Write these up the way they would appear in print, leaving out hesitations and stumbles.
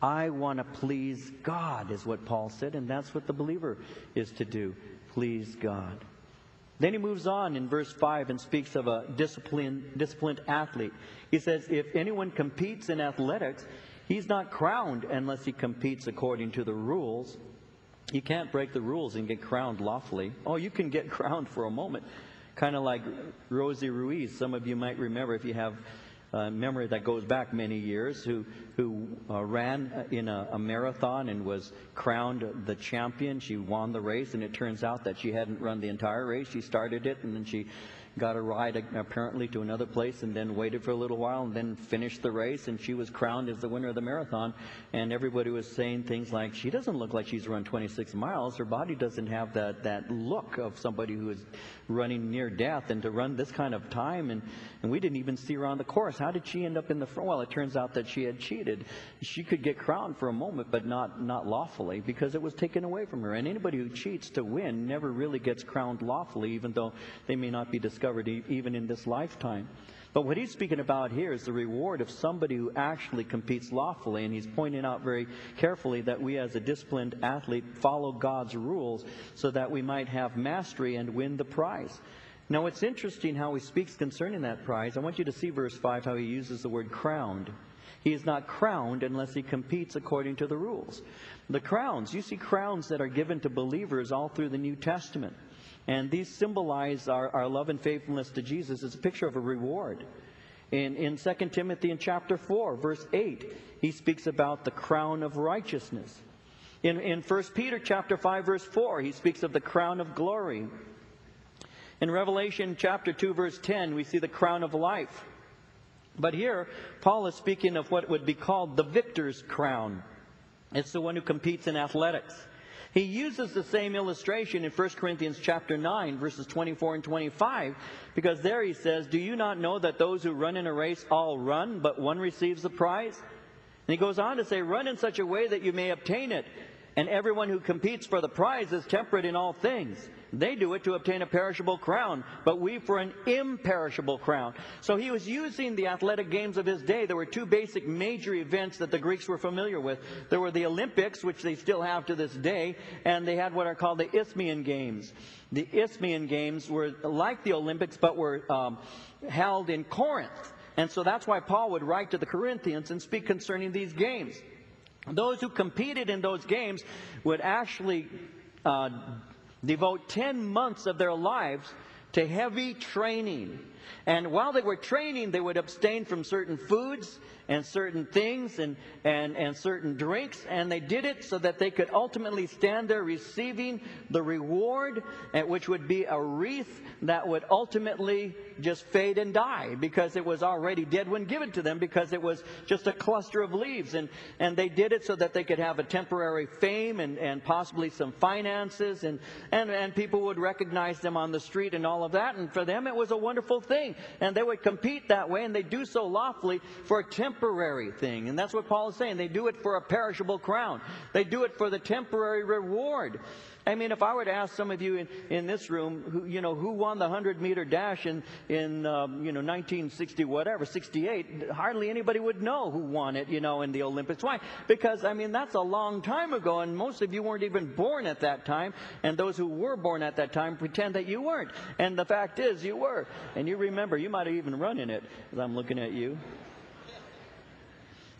I want to please God, is what Paul said, and that's what the believer is to do, please God. Then he moves on in verse 5 and speaks of a disciplined athlete. He says, if anyone competes in athletics, he's not crowned unless he competes according to the rules. You can't break the rules and get crowned lawfully. Oh, you can get crowned for a moment. Kind of like Rosie Ruiz. Some of you might remember, if you have a memory that goes back many years, who ran in a marathon and was crowned the champion. She won the race, and it turns out that she hadn't run the entire race. She started it, and then she got a ride apparently to another place, and then waited for a little while, and then finished the race, and she was crowned as the winner of the marathon. And everybody was saying things like, she doesn't look like she's run 26 miles. Her body doesn't have that look of somebody who is running near death, and to run this kind of time, and we didn't even see her on the course. How did she end up in the front? Well, it turns out that she had cheated. She could get crowned for a moment, but not lawfully, because it was taken away from her. And anybody who cheats to win never really gets crowned lawfully, even though they may not be discovered even in this lifetime. But what he's speaking about here is the reward of somebody who actually competes lawfully. And he's pointing out very carefully that we as a disciplined athlete follow God's rules so that we might have mastery and win the prize. Now, it's interesting how he speaks concerning that prize. I want you to see verse 5, how he uses the word crowned. He is not crowned unless he competes according to the rules. The crowns, you see crowns that are given to believers all through the New Testament. And these symbolize our love and faithfulness to Jesus. It's a picture of a reward. In 2 Timothy in chapter 4, verse 8, he speaks about the crown of righteousness. In 1 Peter chapter 5, verse 4, he speaks of the crown of glory. In Revelation chapter 2, verse 10, we see the crown of life. But here, Paul is speaking of what would be called the victor's crown. It's the one who competes in athletics. He uses the same illustration in 1 Corinthians chapter 9, verses 24 and 25, because there he says, do you not know that those who run in a race all run, but one receives the prize? And he goes on to say, run in such a way that you may obtain it. And everyone who competes for the prize is temperate in all things. They do it to obtain a perishable crown, but we for an imperishable crown. So he was using the athletic games of his day. There were two basic major events that the Greeks were familiar with. There were the Olympics, which they still have to this day, and they had what are called the Isthmian Games. The Isthmian Games were like the Olympics, but were held in Corinth. And so that's why Paul would write to the Corinthians and speak concerning these games. Those who competed in those games would actually devote 10 months of their lives to heavy training. And while they were training, they would abstain from certain foods and certain things and certain drinks. And they did it so that they could ultimately stand there receiving the reward, which would be a wreath that would ultimately just fade and die, because it was already dead when given to them, because it was just a cluster of leaves. And they did it so that they could have a temporary fame and possibly some finances, and people would recognize them on the street and all of that. And for them it was a wonderful thing. And they would compete that way, and they do so lawfully for a temporary thing. And that's what Paul is saying. They do it for a perishable crown. They do it for the temporary reward. I mean, if I were to ask some of you in this room, who won the 100-meter dash in 1960 whatever, 68, hardly anybody would know who won it, in the Olympics. Why? Because, that's a long time ago, and most of you weren't even born at that time, and those who were born at that time pretend that you weren't. And the fact is, you were. And you remember, you might have even run in it, as I'm looking at you.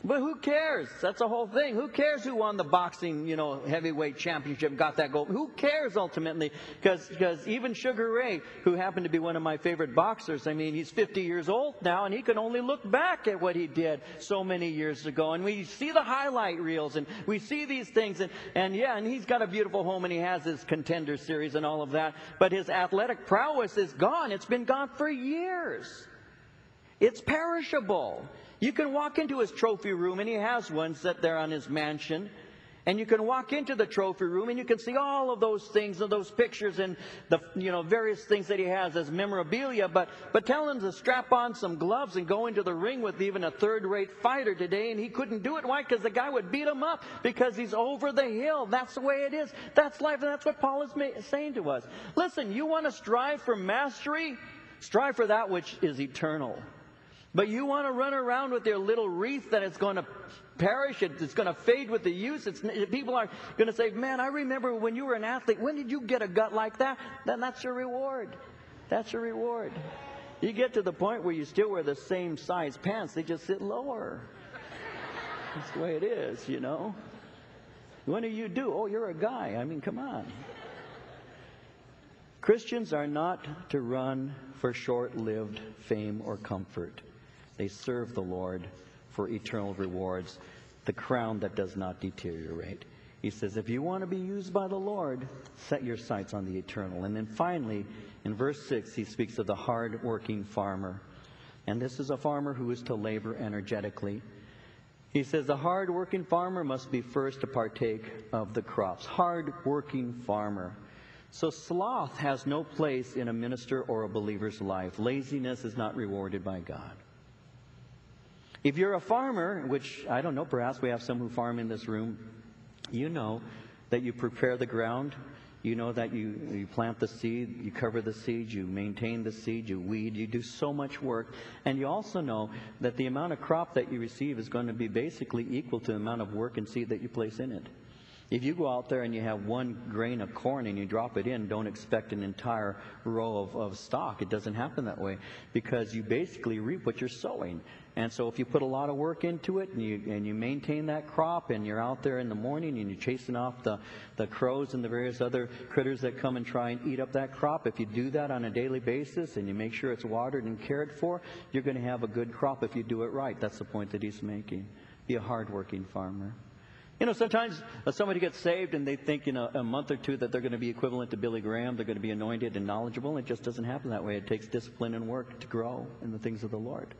But who cares? That's the whole thing. Who cares who won the boxing, heavyweight championship, got that gold? Who cares ultimately? Because even Sugar Ray, who happened to be one of my favorite boxers, he's 50 years old now, and he can only look back at what he did so many years ago. And we see the highlight reels, and we see these things, and he's got a beautiful home, and he has his Contender Series and all of that. But his athletic prowess is gone. It's been gone for years. It's perishable. You can walk into his trophy room, and he has one set there on his mansion. And you can walk into the trophy room, and you can see all of those things and those pictures and the various things that he has as memorabilia. But tell him to strap on some gloves and go into the ring with even a third-rate fighter today, and he couldn't do it. Why? Because the guy would beat him up, because he's over the hill. That's the way it is. That's life, and that's what Paul is saying to us. Listen, you want to strive for mastery? Strive for that which is eternal. But you want to run around with your little wreath that is going to perish. It's going to fade with the use. People are going to say, man, I remember when you were an athlete. When did you get a gut like that? Then that's your reward. That's your reward. You get to the point where you still wear the same size pants. They just sit lower. That's the way it is, you know. When do you do? Oh, you're a guy. I mean, come on. Christians are not to run for short-lived fame or comfort. They serve the Lord for eternal rewards, the crown that does not deteriorate. He says, if you want to be used by the Lord, set your sights on the eternal. And then finally, in verse 6, he speaks of the hard-working farmer. And this is a farmer who is to labor energetically. He says the hard-working farmer must be first to partake of the crops. Hard-working farmer. So sloth has no place in a minister or a believer's life. Laziness is not rewarded by God. If you're a farmer, which I don't know, perhaps we have some who farm in this room, you know that you prepare the ground. You know that you plant the seed, you cover the seed, you maintain the seed, you weed, you do so much work. And you also know that the amount of crop that you receive is going to be basically equal to the amount of work and seed that you place in it. If you go out there and you have one grain of corn and you drop it in, don't expect an entire row of stock. It doesn't happen that way, because you basically reap what you're sowing. And so if you put a lot of work into it and you maintain that crop, and you're out there in the morning and you're chasing off the crows and the various other critters that come and try and eat up that crop, if you do that on a daily basis and you make sure it's watered and cared for, you're going to have a good crop if you do it right. That's the point that he's making. Be a hard-working farmer. You know, sometimes somebody gets saved and they think in a month or two that they're going to be equivalent to Billy Graham. They're going to be anointed and knowledgeable. It just doesn't happen that way. It takes discipline and work to grow in the things of the Lord.